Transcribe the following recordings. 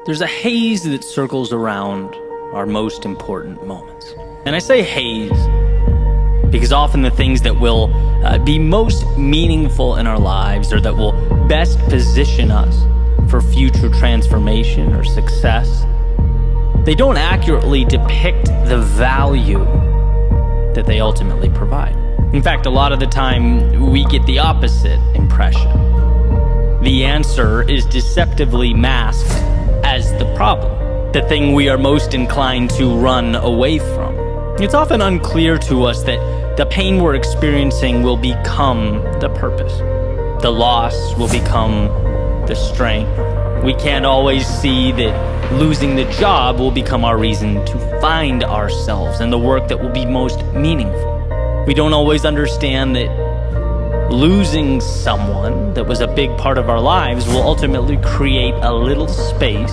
There's a haze that circles around our most important moments. And I say haze because often the things that will be most meaningful in our lives, or that will best position us for future transformation or success, they don't accurately depict the value that they ultimately provide. In fact, a lot of the time we get the opposite impression. The answer is deceptively masked as the problem, the thing we are most inclined to run away from. It's often unclear to us that the pain we're experiencing will become the purpose. The loss will become the strength. We can't always see that losing the job will become our reason to find ourselves and the work that will be most meaningful. We don't always understand that losing someone that was a big part of our lives will ultimately create a little space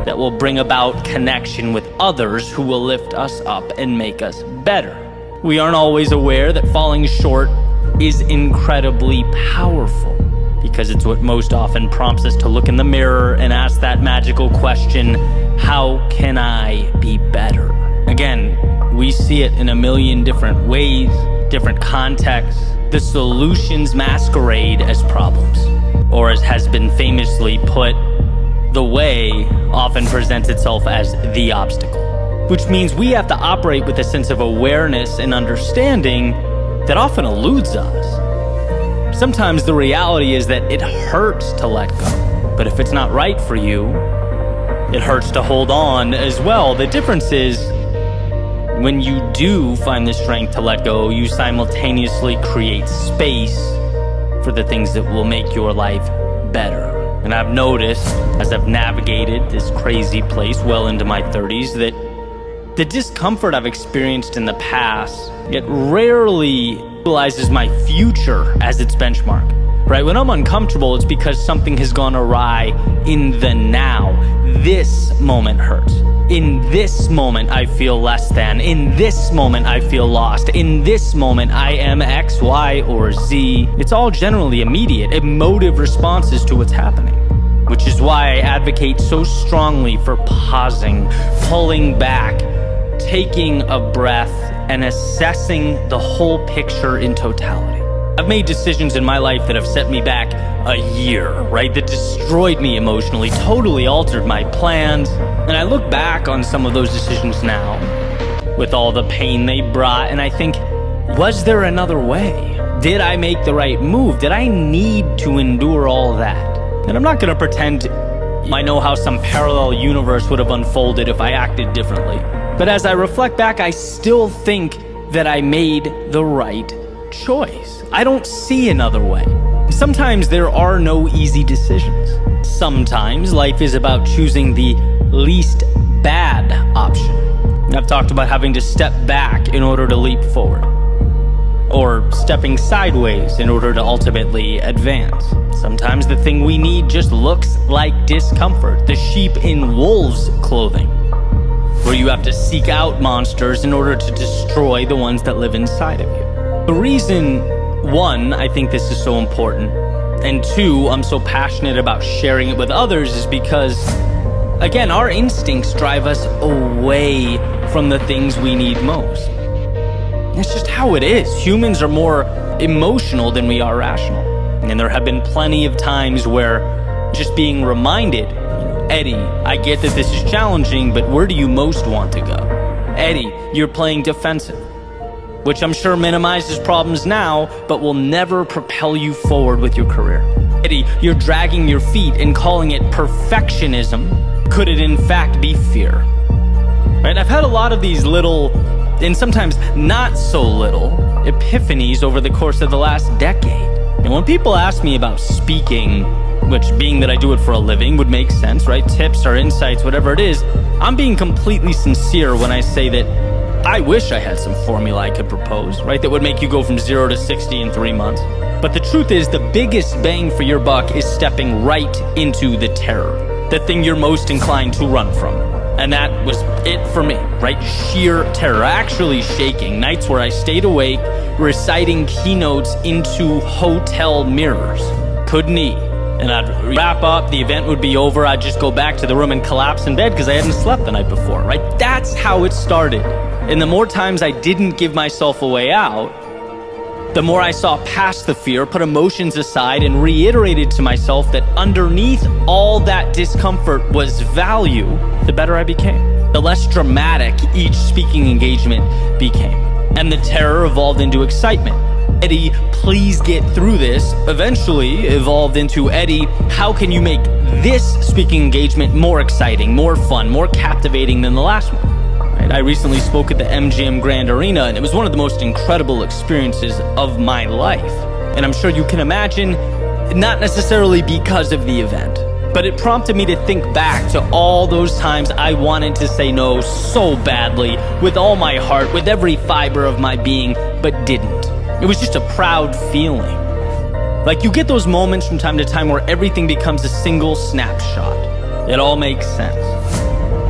that will bring about connection with others who will lift us up and make us better. We aren't always aware that falling short is incredibly powerful, because it's what most often prompts us to look in the mirror and ask that magical question, how can I be better? Again, we see it in a million different ways, different contexts. The solutions masquerade as problems, or as has been famously put, the way often presents itself as the obstacle, which means we have to operate with a sense of awareness and understanding that often eludes us. Sometimes the reality is that it hurts to let go, but if it's not right for you, it hurts to hold on as well. The difference is, when you do find the strength to let go, you simultaneously create space for the things that will make your life better. And I've noticed, as I've navigated this crazy place well into my 30s, that the discomfort I've experienced in the past, it rarely realizes my future as its benchmark, right? When I'm uncomfortable, it's because something has gone awry in the now. This moment hurts. In this moment, I feel less than. In this moment, I feel lost. In this moment, I am X, Y, or Z. It's all generally immediate, emotive responses to what's happening, which is why I advocate so strongly for pausing, pulling back, taking a breath, and assessing the whole picture in totality. I've made decisions in my life that have set me back a year, right? That destroyed me emotionally, totally altered my plans. And I look back on some of those decisions now with all the pain they brought, and I think, was there another way? Did I make the right move? Did I need to endure all that? And I'm not gonna pretend I know how some parallel universe would have unfolded if I acted differently. But as I reflect back, I still think that I made the right choice. I don't see another way. Sometimes there are no easy decisions. Sometimes life is about choosing the least bad option. I've talked about having to step back in order to leap forward, or stepping sideways in order to ultimately advance. Sometimes the thing we need just looks like discomfort, the sheep in wolves' clothing, where you have to seek out monsters in order to destroy the ones that live inside of you. The reason, one, I think this is so important, and two, I'm so passionate about sharing it with others, is because, again, our instincts drive us away from the things we need most. It's just how it is. Humans are more emotional than we are rational. And there have been plenty of times where just being reminded, Eddie, I get that this is challenging, but where do you most want to go? Eddie, you're playing defensive, which I'm sure minimizes problems now, but will never propel you forward with your career. Eddie, you're dragging your feet and calling it perfectionism. Could it in fact be fear? Right? I've had a lot of these little, and sometimes not so little, epiphanies over the course of the last decade. And when people ask me about speaking, which, being that I do it for a living, would make sense, right? Tips or insights, whatever it is, I'm being completely sincere when I say that I wish I had some formula I could propose, right? That would make you go from 0 to 60 in 3 months. But the truth is, the biggest bang for your buck is stepping right into the terror, the thing you're most inclined to run from. And that was it for me, right? Sheer terror, actually shaking. Nights where I stayed awake, reciting keynotes into hotel mirrors. Couldn't eat, And I'd wrap up, the event would be over, I'd just go back to the room and collapse in bed because I hadn't slept the night before, right? That's how it started. And the more times I didn't give myself a way out, the more I saw past the fear, put emotions aside, and reiterated to myself that underneath all that discomfort was value, the better I became. The less dramatic each speaking engagement became. And the terror evolved into excitement. Eddie, please get through this, eventually evolved into, Eddie, how can you make this speaking engagement more exciting, more fun, more captivating than the last one? Right? I recently spoke at the MGM Grand Arena, and it was one of the most incredible experiences of my life. And I'm sure you can imagine, not necessarily because of the event, but it prompted me to think back to all those times I wanted to say no so badly, with all my heart, with every fiber of my being, but didn't. It was just a proud feeling. Like you get those moments from time to time where everything becomes a single snapshot. It all makes sense.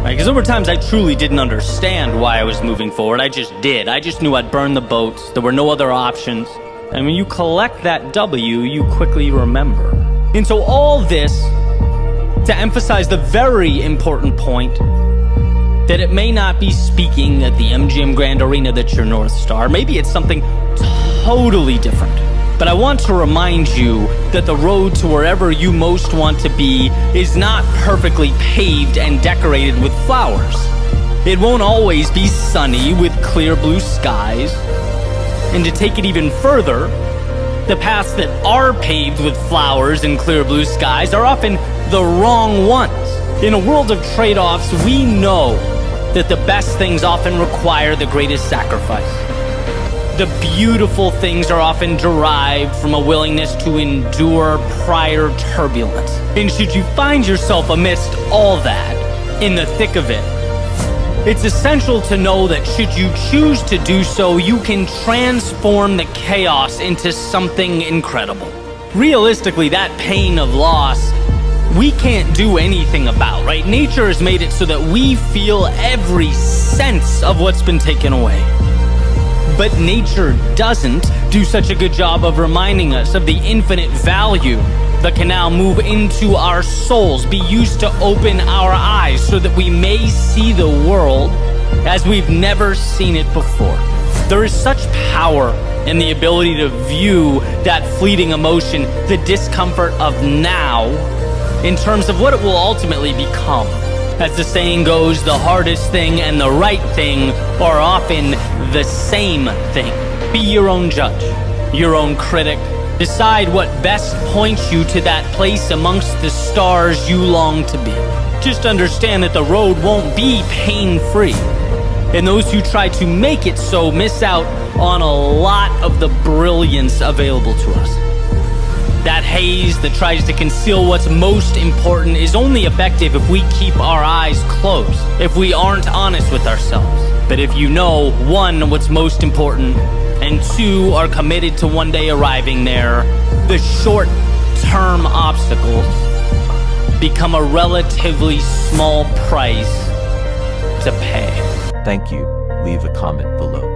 Right? Because there were times I truly didn't understand why I was moving forward. I just did. I just knew I'd burn the boats. There were no other options. And when you collect that W, you quickly remember. And so all this to emphasize the very important point that it may not be speaking at the MGM Grand Arena that's your North Star. Maybe it's something totally different. But I want to remind you that the road to wherever you most want to be is not perfectly paved and decorated with flowers. It won't always be sunny with clear blue skies. And to take it even further, the paths that are paved with flowers and clear blue skies are often the wrong ones. In a world of trade-offs, we know that the best things often require the greatest sacrifice. The beautiful things are often derived from a willingness to endure prior turbulence. And should you find yourself amidst all that, in the thick of it, it's essential to know that should you choose to do so, you can transform the chaos into something incredible. Realistically, that pain of loss, we can't do anything about, right? Nature has made it so that we feel every sense of what's been taken away. But nature doesn't do such a good job of reminding us of the infinite value that can now move into our souls, be used to open our eyes so that we may see the world as we've never seen it before. There is such power in the ability to view that fleeting emotion, the discomfort of now, in terms of what it will ultimately become. As the saying goes, the hardest thing and the right thing are often the same thing. Be your own judge, your own critic. Decide what best points you to that place amongst the stars you long to be. Just understand that the road won't be pain-free. And those who try to make it so miss out on a lot of the brilliance available to us. That haze that tries to conceal what's most important is only effective if we keep our eyes closed, if we aren't honest with ourselves. But if you know, one, what's most important, and two, are committed to one day arriving there, the short-term obstacles become a relatively small price to pay. Thank you. Leave a comment below.